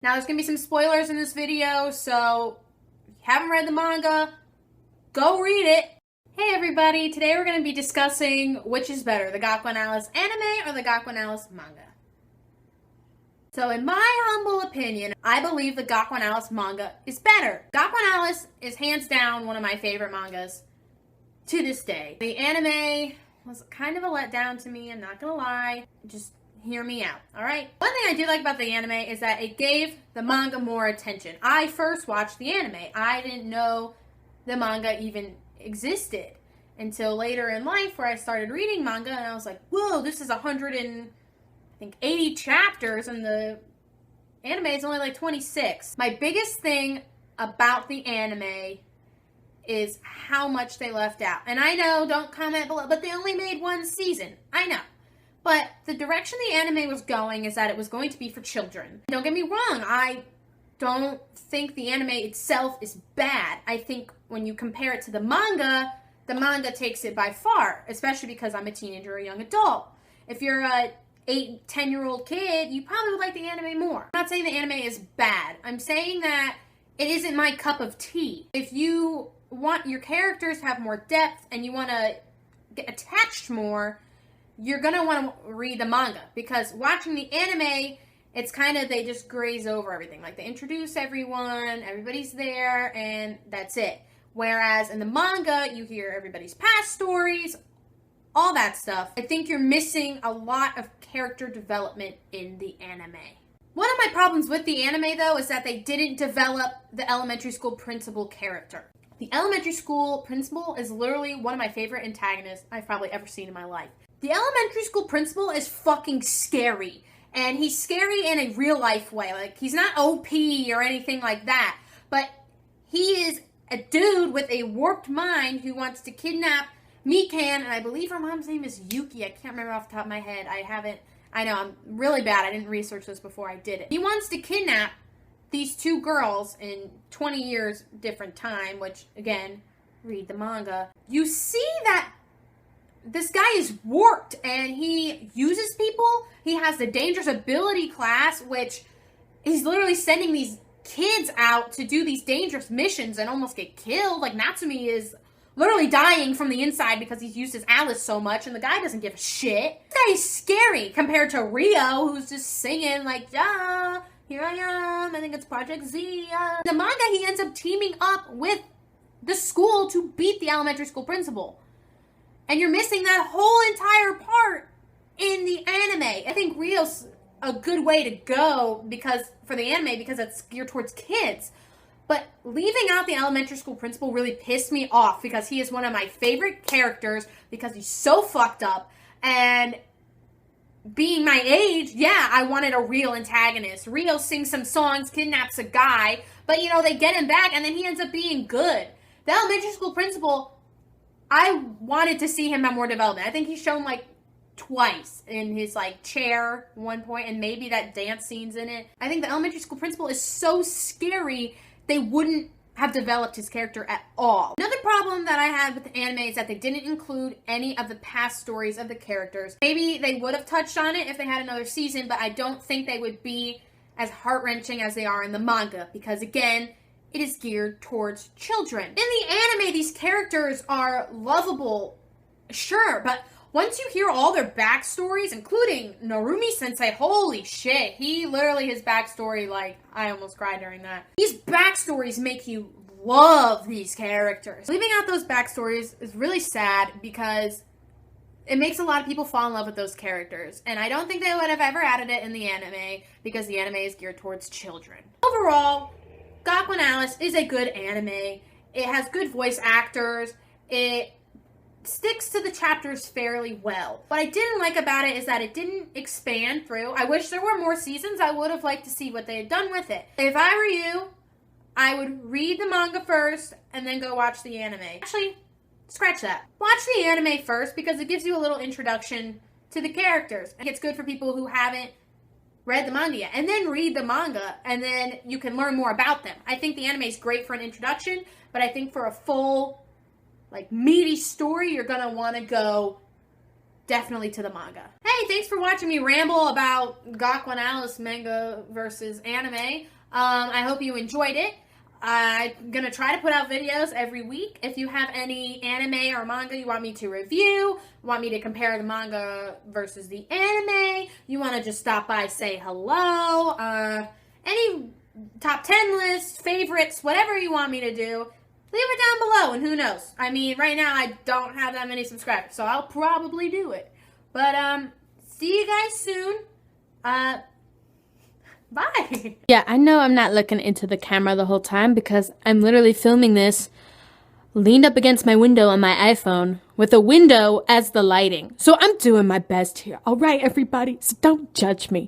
Now there's gonna be some spoilers in this video, so if you haven't read the manga, go read it. Hey everybody, today we're gonna be discussing which is better, the Gakuen Alice anime or the Gakuen Alice manga. So in my humble opinion, I believe the Gakuen Alice manga is better. Gakuen Alice is hands down one of my favorite mangas to this day. The anime was kind of a letdown to me, I'm not gonna lie. Just hear me out, alright? One thing I do like about the anime is that it gave the manga more attention. I first watched the anime. I didn't know the manga even existed until later in life where I started reading manga and I was like, whoa, this is 180 chapters and the anime is only like 26. My biggest thing about the anime is how much they left out. And I know, don't comment below, but they only made one season. I know. But the direction the anime was going is that it was going to be for children. Don't get me wrong, I don't think the anime itself is bad. I think when you compare it to the manga takes it by far, especially because I'm a teenager or a young adult. If you're a 8, 10-year-old kid, you probably would like the anime more. I'm not saying the anime is bad. I'm saying that it isn't my cup of tea. If you want your characters to have more depth and you want to get attached more, you're going to want to read the manga, because watching the anime, it's kind of, they just graze over everything. Like, they introduce everyone, everybody's there, and that's it. Whereas in the manga, you hear everybody's past stories, all that stuff. I think you're missing a lot of character development in the anime. One of my problems with the anime, though, is that they didn't develop the elementary school principal character. The elementary school principal is literally one of my favorite antagonists I've probably ever seen in my life. The elementary school principal is fucking scary. And he's scary in a real life way. Like, he's not OP or anything like that. But he is a dude with a warped mind who wants to kidnap Mikan, and I believe her mom's name is Yuki. I can't remember off the top of my head. I know, I'm really bad. I didn't research this before I did it. He wants to kidnap these two girls in 20 years different time, which, again, read the manga. You see that this guy is warped, and he uses people. He has the dangerous ability class, which he's literally sending these kids out to do these dangerous missions and almost get killed. Like, Natsumi is literally dying from the inside because he's used his Alice so much, and the guy doesn't give a shit. This guy is scary compared to Rio, who's just singing like, yeah, here I am, I think it's Project Z. In the manga, he ends up teaming up with the school to beat the elementary school principal. And you're missing that whole entire part in the anime. I think Rio's a good way to go for the anime because it's geared towards kids. But leaving out the elementary school principal really pissed me off because he is one of my favorite characters because he's so fucked up. And being my age, yeah, I wanted a real antagonist. Rio sings some songs, kidnaps a guy, but, you know, they get him back and then he ends up being good. The elementary school principal, I wanted to see him have more development. I think he's shown like twice in his like chair one point, and maybe that dance scene's in it. I think the elementary school principal is so scary, they wouldn't have developed his character at all. Another problem that I had with the anime is that they didn't include any of the past stories of the characters. Maybe they would have touched on it if they had another season, but I don't think they would be as heart-wrenching as they are in the manga, because again, it is geared towards children. In the anime, these characters are lovable, sure, but once you hear all their backstories, including Narumi Sensei, holy shit, his backstory, like, I almost cried during that. These backstories make you love these characters. Leaving out those backstories is really sad because it makes a lot of people fall in love with those characters. And I don't think they would have ever added it in the anime because the anime is geared towards children. Overall, Gakuen Alice is a good anime. It has good voice actors. It sticks to the chapters fairly well. What I didn't like about it is that it didn't expand through. I wish there were more seasons. I would have liked to see what they had done with it. If I were you, I would read the manga first and then go watch the anime. Actually, scratch that. Watch the anime first because it gives you a little introduction to the characters. And it's good for people who haven't read the manga yet. And then read the manga and then you can learn more about them. I think the anime is great for an introduction, but I think for a full, like, meaty story, you're gonna want to go definitely to the manga. Hey, thanks for watching me ramble about Gakuen Alice manga versus anime. I hope you enjoyed it. I'm going to try to put out videos every week. If you have any anime or manga you want me to review, want me to compare the manga versus the anime, you want to just stop by, say hello, any top 10 lists, favorites, whatever you want me to do, leave it down below, and who knows? I mean, right now I don't have that many subscribers, so I'll probably do it. But, see you guys soon. Bye. Yeah, I know I'm not looking into the camera the whole time because I'm literally filming this leaned up against my window on my iPhone with a window as the lighting. So I'm doing my best here. All right, everybody, so don't judge me.